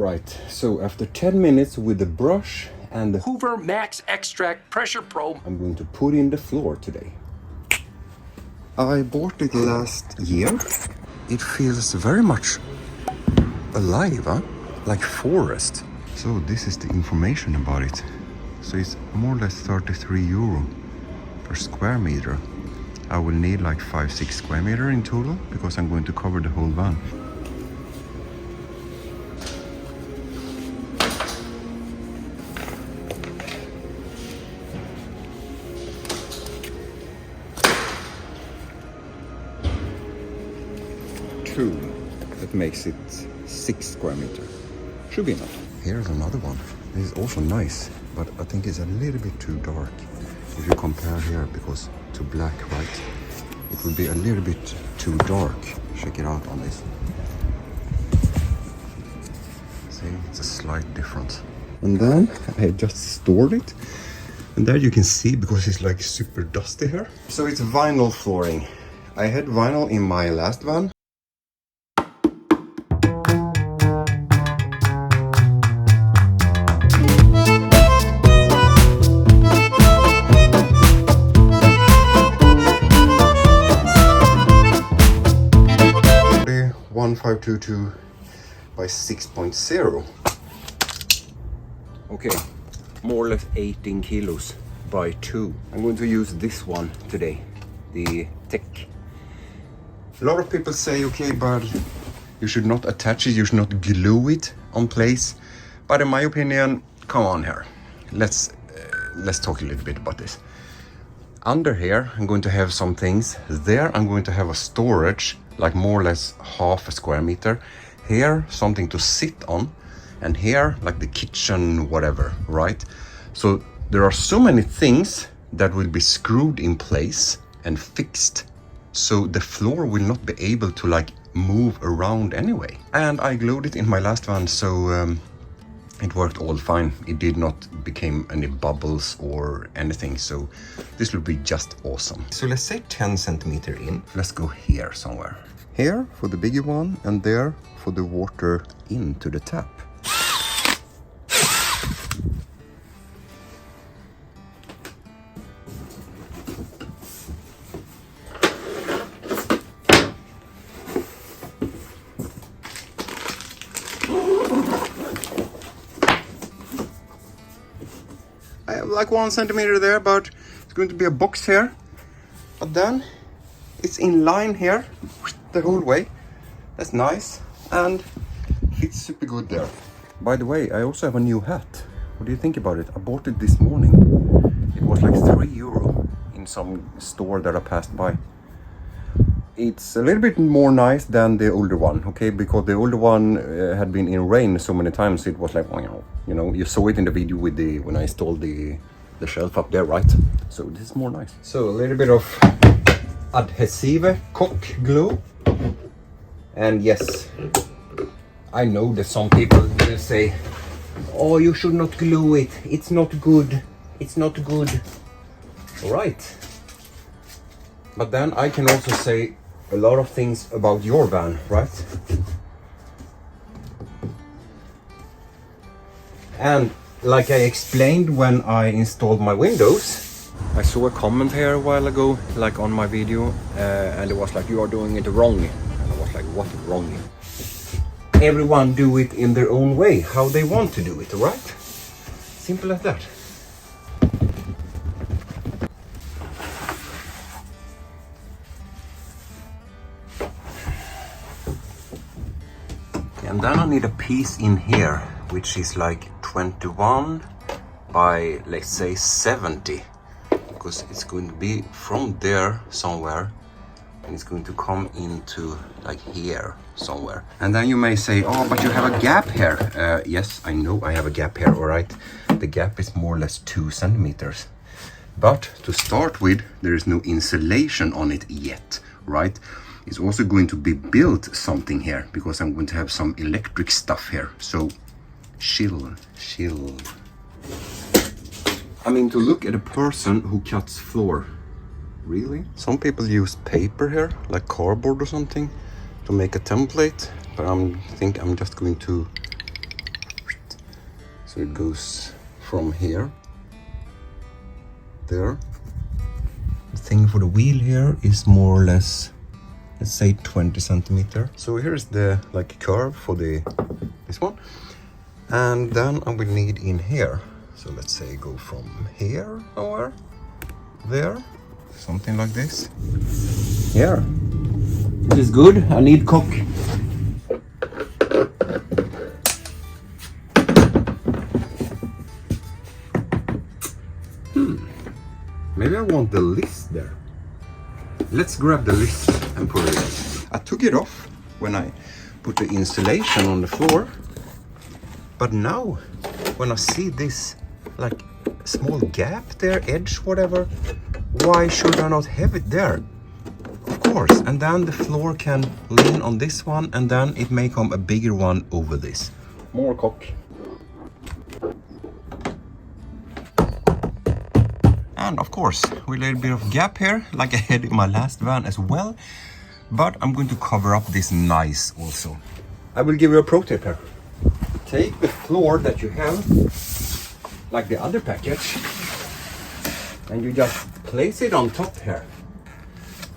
Right, so after 10 minutes with the brush and the Hoover Max Extract Pressure Probe, I'm going to put in the floor today. I bought it last year. It feels very much alive, huh? Like forest. So this is the information about it. So it's more or less 33 euro per square meter. I will need like 5-6 square meter in total because I'm going to cover the whole van. That makes it 6 square meter. Should be enough. Here's another one. This is also nice, but I think it's a little bit too dark. If you compare here, because to black, right? It will be a little bit too dark. Check it out on this. See, it's a slight difference. And then I just stored it. And there you can see, because it's like super dusty here. So it's vinyl flooring. I had vinyl in my last van. The 1522 by 6.0. Okay, more or less 18 kilos by 2. I'm going to use this one today, the Tech. A lot of people say, okay, but you should not attach it, you should not glue it on place. But in my opinion, come on here. Let's talk a little bit about this. Under here, I'm going to have some things. There, I'm going to have a storage, like more or less half a square meter. Here, something to sit on. And here, like the kitchen, whatever, right? So there are so many things that will be screwed in place and fixed. So the floor will not be able to like move around anyway. And I glued it in my last one, so it worked all fine. It did not become any bubbles or anything, so this will be just awesome. So let's say 10 centimeter in. Let's go here somewhere. Here for the bigger one, and there for the water into the tap. I have like 1 centimeter there, but it's going to be a box here. But then it's in line here the whole way. That's nice and fits super good there. By the way, I also have a new hat. What do you think about it? I bought it this morning. It was like 3 euro in some store that I passed by. It's a little bit more nice than the older one, okay? Because the older one had been in rain so many times, it was like, you know, you saw it in the video with the when I installed the shelf up there, right? So this is more nice. So a little bit of adhesive cock glue. And yes, I know that some people will say, oh, you should not glue it. It's not good. It's not good. Right. But then I can also say a lot of things about your van, right? And like I explained when I installed my windows, I saw a comment here a while ago, like on my video, and it was like, you are doing it wrong. And I was like, what wrong? Everyone do it in their own way, how they want to do it, right? Simple as that. And then I need a piece in here, which is like 21 by, let's say, 70. Because it's going to be from there somewhere. And it's going to come into like here somewhere. And then you may say, oh, but you have a gap here. Yes, I know I have a gap here, all right. The gap is more or less 2 centimeters. But to start with, there is no insulation on it yet, right? It's also going to be built something here because I'm going to have some electric stuff here. So chill. I mean, to look at a person who cuts floor. Really? Some people use paper here, like cardboard or something, to make a template. But I think I'm just going to So it goes from here, there. The thing for the wheel here is more or less, let's say 20 centimeter. So here's the like curve for this one. And then I will need in here. So let's say go from here somewhere, there, something like this. Here. This is good. I need cock. Maybe I want the list there. Let's grab the list and put it in. I took it off when I put the insulation on the floor. But now, when I see this like small gap there, edge, whatever, why should I not have it there? Of course, and then the floor can lean on this one, and then it may come a bigger one over this. More cock. And of course, with a little bit of gap here, like I had in my last van as well. But I'm going to cover up this nice also. I will give you a pro tip here. Take the floor that you have, like the other package, and you just place it on top here.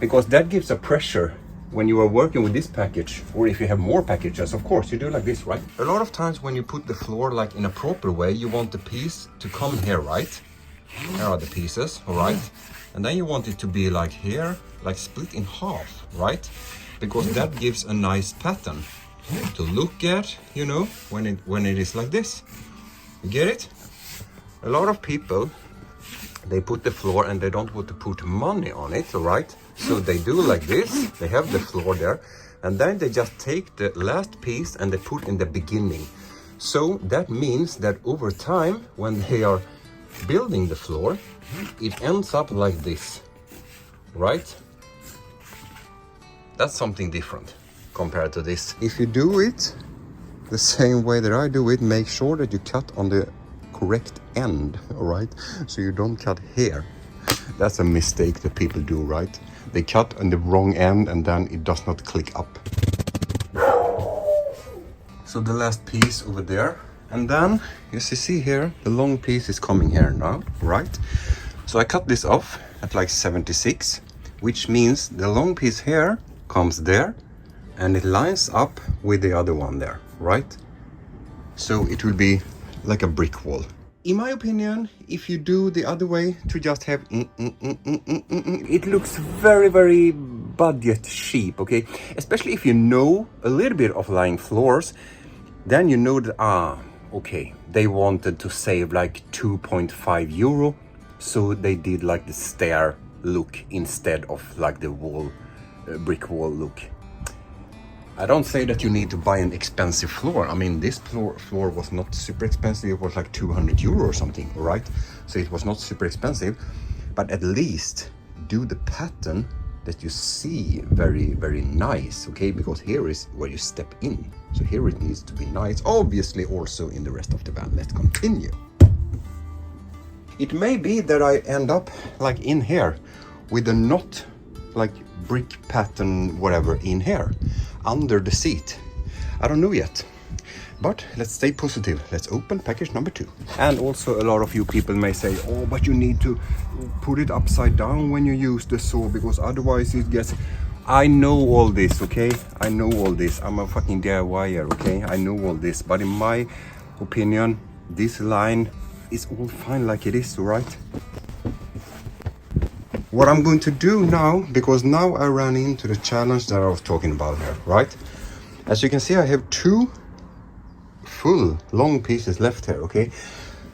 Because that gives a pressure when you are working with this package, or if you have more packages, of course, you do like this, right? A lot of times when you put the floor like in a proper way, you want the piece to come here, right? Here are the pieces, all right? And then you want it to be like here, like split in half, right? Because that gives a nice pattern to look at, you know, when it is like this. You get it? A lot of people, they put the floor and they don't want to put money on it, all right? So they do like this, they have the floor there, and then they just take the last piece and they put in the beginning. So that means that over time, when they are building the floor, it ends up like this, right? That's something different compared to this. If you do it the same way that I do it, make sure that you cut on the correct end, all right? So you don't cut here. That's a mistake that people do, right? They cut on the wrong end and then it does not click up. So the last piece over there. And then, as you see here, the long piece is coming here now, right? So I cut this off at like 76, which means the long piece here comes there and it lines up with the other one there, right? So it will be like a brick wall. In my opinion, if you do the other way to just have it looks very, very budget cheap, okay? Especially if you know a little bit of lying floors, then you know that, okay, they wanted to save like 2.5 euro, so they did like the stair look instead of like the wall, brick wall look. I don't say that you need to buy an expensive floor. I mean, this floor was not super expensive. It was like 200 euro or something, right? So it was not super expensive, but at least do the pattern that you see very, very nice, okay? Because here is where you step in. So here it needs to be nice, obviously also in the rest of the van. Let's continue. It may be that I end up like in here with a knot, like brick pattern, whatever, in here, under the seat. I don't know yet, but let's stay positive. Let's open package number 2. And also a lot of you people may say, oh, but you need to put it upside down when you use the saw, because otherwise it gets... I know all this, okay? I know all this. I'm a fucking DIYer, okay? I know all this, but in my opinion, this line is all fine like it is, right? What I'm going to do now, because now I ran into the challenge that I was talking about here, right? As you can see, I have 2 full long pieces left here, okay?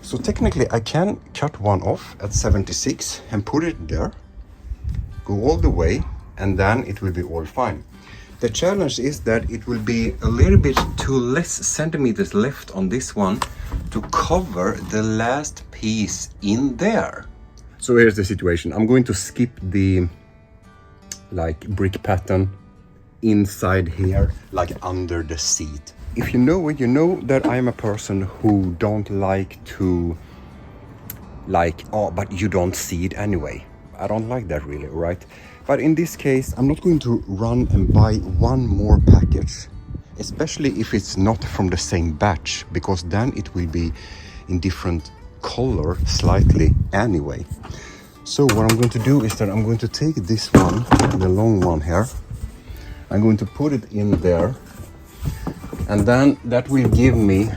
So technically I can cut one off at 76 and put it there, go all the way, and then it will be all fine. The challenge is that it will be a little bit too less centimeters left on this one to cover the last piece in there. So here's the situation. I'm going to skip the like brick pattern inside here, like under the seat. If you know it, you know that I'm a person who don't like to like, oh, but you don't see it anyway. I don't like that really, right? But in this case, I'm not going to run and buy one more package, especially if it's not from the same batch, because then it will be in different color slightly anyway. So what I'm going to do is that I'm going to take this one, the long one here, I'm going to put it in there, and then that will give me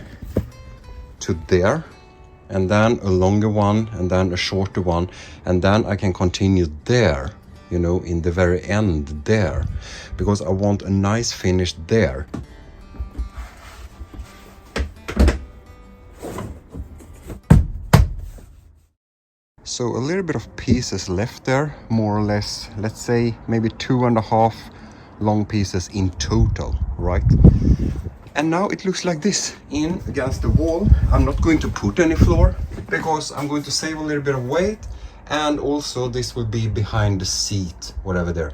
to there, and then a longer one, and then a shorter one, and then I can continue there, you know, in the very end there, because I want a nice finish there. So a little bit of pieces left there, more or less, let's say maybe 2.5 long pieces in total, right? And now it looks like this, in against the wall. I'm not going to put any floor because I'm going to save a little bit of weight, and also this will be behind the seat, whatever there.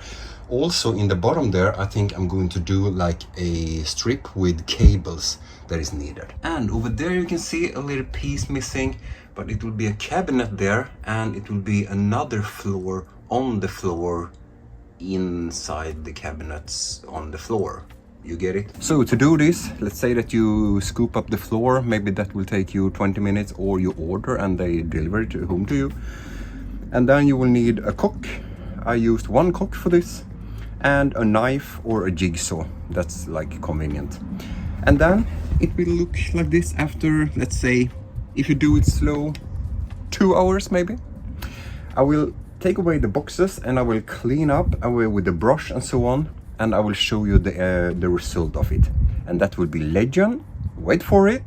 Also in the bottom there, I think I'm going to do like a strip with cables that is needed. And over there you can see a little piece missing, but it will be a cabinet there, and it will be another floor on the floor inside the cabinets on the floor. You get it? So to do this, let's say that you scoop up the floor, maybe that will take you 20 minutes, or you order and they deliver it home to you. And then you will need a cock. I used one cock for this, and a knife or a jigsaw. That's like convenient. And then it will look like this after, let's say, if you do it slow, 2 hours maybe. I will take away the boxes and I will clean up away with the brush and so on, and I will show you the result of it. And that will be legend. Wait for it.